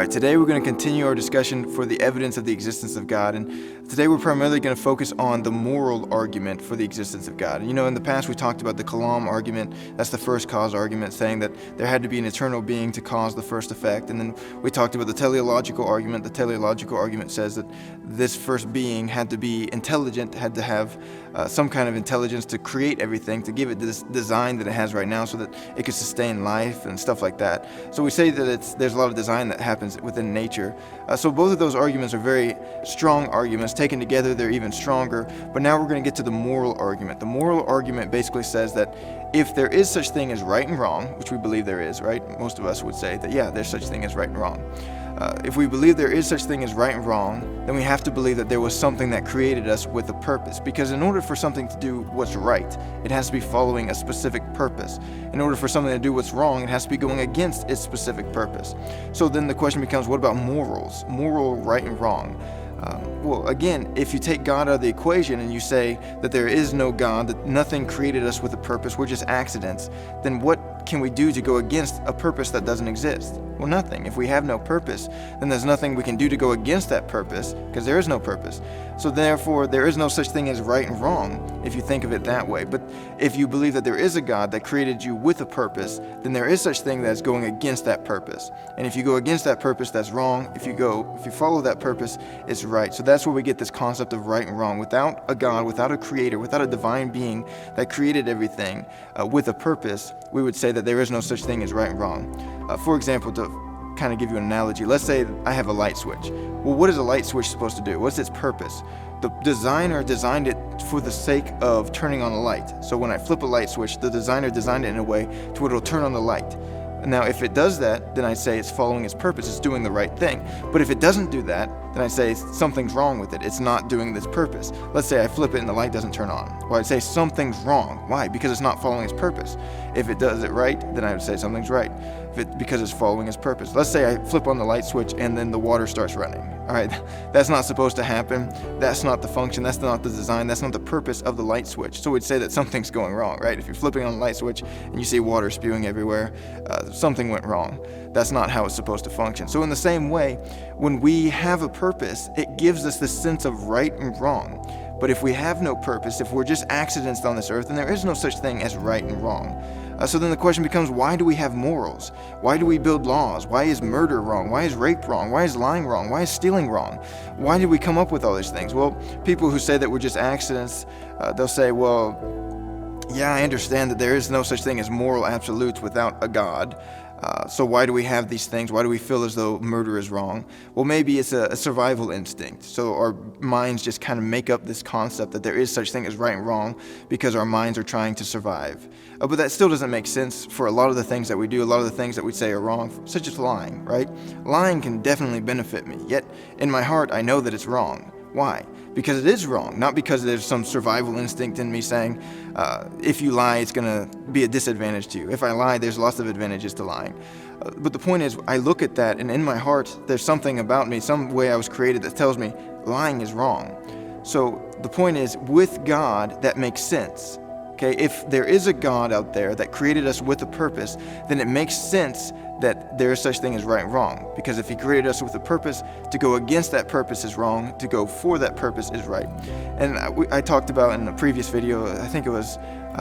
Alright, today we're going to continue our discussion for the evidence of the existence of God, and today we're primarily going to focus on the moral argument for the existence of God. And in the past we talked about the kalam argument, that's the first cause argument, saying that there had to be an eternal being to cause the first effect, and then we talked about the teleological argument. The teleological argument says that this first being had to be intelligent, had to have some kind of intelligence to create everything, to give it this design that it has right now so that it could sustain life and stuff like that. So we say that there's a lot of design that happens within nature. So both of those arguments are very strong arguments. Taken together, they're even stronger. But now we're going to get to the moral argument. The moral argument basically says that if there is such thing as right and wrong, which we believe there is, right? Most of us would say that, yeah, there's such thing as right and wrong. If we believe there is such thing as right and wrong, then we have to believe that there was something that created us with a purpose. Because in order for something to do what's right, it has to be following a specific purpose. In order for something to do what's wrong, it has to be going against its specific purpose. So then the question becomes, what about morals? Moral right and wrong. Well, again, if you take God out of the equation and you say that there is no God, that nothing created us with a purpose, we're just accidents, then what can we do to go against a purpose that doesn't exist? Well, nothing. If we have no purpose, then there's nothing we can do to go against that purpose, because there is no purpose. So therefore, there is no such thing as right and wrong, if you think of it that way. But if you believe that there is a God that created you with a purpose, then there is such thing that's going against that purpose. And if you go against that purpose, that's wrong. If you follow that purpose, it's right. So that's where we get this concept of right and wrong. Without a God, without a creator, without a divine being that created everything with a purpose, we would say that there is no such thing as right and wrong. For example, to kind of give you an analogy, let's say I have a light switch. Well, what is a light switch supposed to do? What's its purpose? The designer designed it for the sake of turning on a light. So when I flip a light switch, the designer designed it in a way to where it'll turn on the light. Now, if it does that, then I say it's following its purpose, it's doing the right thing. But if it doesn't do that, then I say something's wrong with it. It's not doing this purpose. Let's say I flip it and the light doesn't turn on. Well, I'd say something's wrong. Why? Because it's not following its purpose. If it does it right, then I would say something's right. Because it's following its purpose. Let's say I flip on the light switch and then the water starts running. All right, that's not supposed to happen. That's not the function. That's not the design. That's not the purpose of the light switch. So we'd say that something's going wrong, right? If you're flipping on the light switch and you see water spewing everywhere, something went wrong. That's not how it's supposed to function. So in the same way, when we have a purpose, it gives us this sense of right and wrong. But if we have no purpose, if we're just accidents on this earth, then there is no such thing as right and wrong. So then the question becomes, why do we have morals? Why do we build laws? Why is murder wrong? Why is rape wrong? Why is lying wrong? Why is stealing wrong? Why did we come up with all these things? Well, people who say that we're just accidents, they'll say, well, yeah, I understand that there is no such thing as moral absolutes without a God. So why do we have these things? Why do we feel as though murder is wrong? Well, maybe it's a survival instinct. So our minds just kind of make up this concept that there is such thing as right and wrong because our minds are trying to survive. But that still doesn't make sense for a lot of the things that we do, a lot of the things that we say are wrong, such as lying, right? Lying can definitely benefit me, yet in my heart I know that it's wrong. Why? Because it is wrong, not because there's some survival instinct in me saying, if you lie, it's going to be a disadvantage to you. If I lie, there's lots of advantages to lying. But the point is, I look at that, and in my heart, there's something about me, some way I was created that tells me lying is wrong. So the point is, with God, that makes sense. Okay, if there is a God out there that created us with a purpose, then it makes sense that there is such thing as right and wrong. Because if he created us with a purpose, to go against that purpose is wrong, to go for that purpose is right. And I talked about in a previous video, I think it was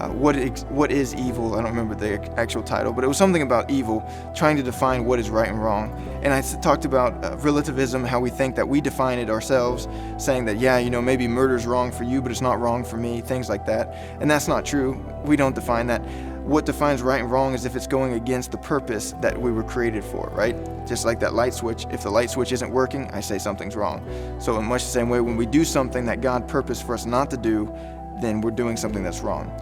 what is evil? I don't remember the actual title, but it was something about evil, trying to define what is right and wrong. And I talked about relativism, how we think that we define it ourselves, saying that, yeah, maybe murder's wrong for you, but it's not wrong for me, things like that. And that's not true. We don't define that. What defines right and wrong is if it's going against the purpose that we were created for, right? Just like that light switch. If the light switch isn't working, I say something's wrong. So in much the same way, when we do something that God purposed for us not to do, then we're doing something that's wrong.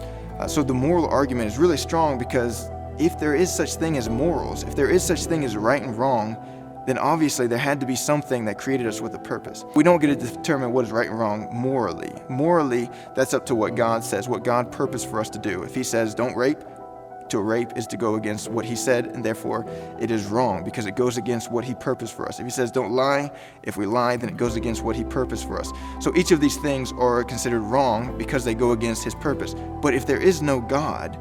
So the moral argument is really strong because if there is such thing as morals, if there is such thing as right and wrong, then obviously there had to be something that created us with a purpose. We don't get to determine what is right and wrong morally. Morally, that's up to what God says, what God purposed for us to do. If he says don't rape, to rape is to go against what he said, and therefore it is wrong because it goes against what he purposed for us. If he says don't lie, if we lie, then it goes against what he purposed for us. So each of these things are considered wrong because they go against his purpose. But if there is no God,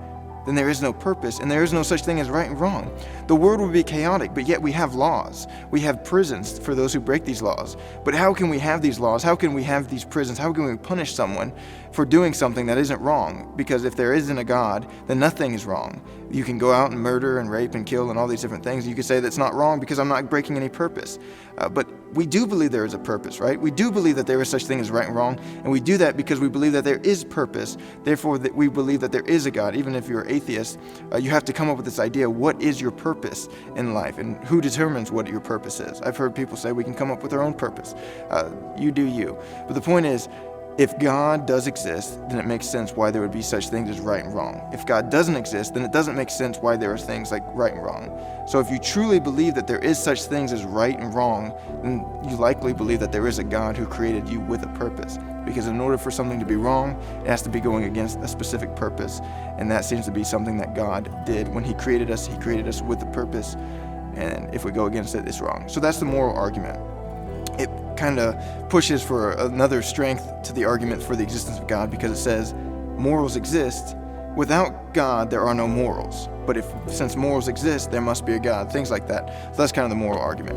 then there is no purpose, and there is no such thing as right and wrong. The world would be chaotic, but yet we have laws. We have prisons for those who break these laws. But how can we have these laws? How can we have these prisons? How can we punish someone for doing something that isn't wrong? Because if there isn't a God, then nothing is wrong. You can go out and murder and rape and kill and all these different things. You could say that's not wrong because I'm not breaking any purpose. But we do believe there is a purpose, right? We do believe that there is such thing as right and wrong, and we do that because we believe that there is purpose. Therefore, that we believe that there is a God. Even if you're atheist, you have to come up with this idea: what is your purpose in life, and who determines what your purpose is? I've heard people say we can come up with our own purpose. You do you. But the point is, if God does exist, then it makes sense why there would be such things as right and wrong. If God doesn't exist, then it doesn't make sense why there are things like right and wrong. So if you truly believe that there is such things as right and wrong, then you likely believe that there is a God who created you with a purpose. Because in order for something to be wrong, it has to be going against a specific purpose. And that seems to be something that God did. When He created us with a purpose. And if we go against it, it's wrong. So that's the moral argument. It kind of pushes for another strength to the argument for the existence of God, because it says morals exist. Without God, there are no morals. But since morals exist, there must be a God. Things like that. So that's kind of the moral argument.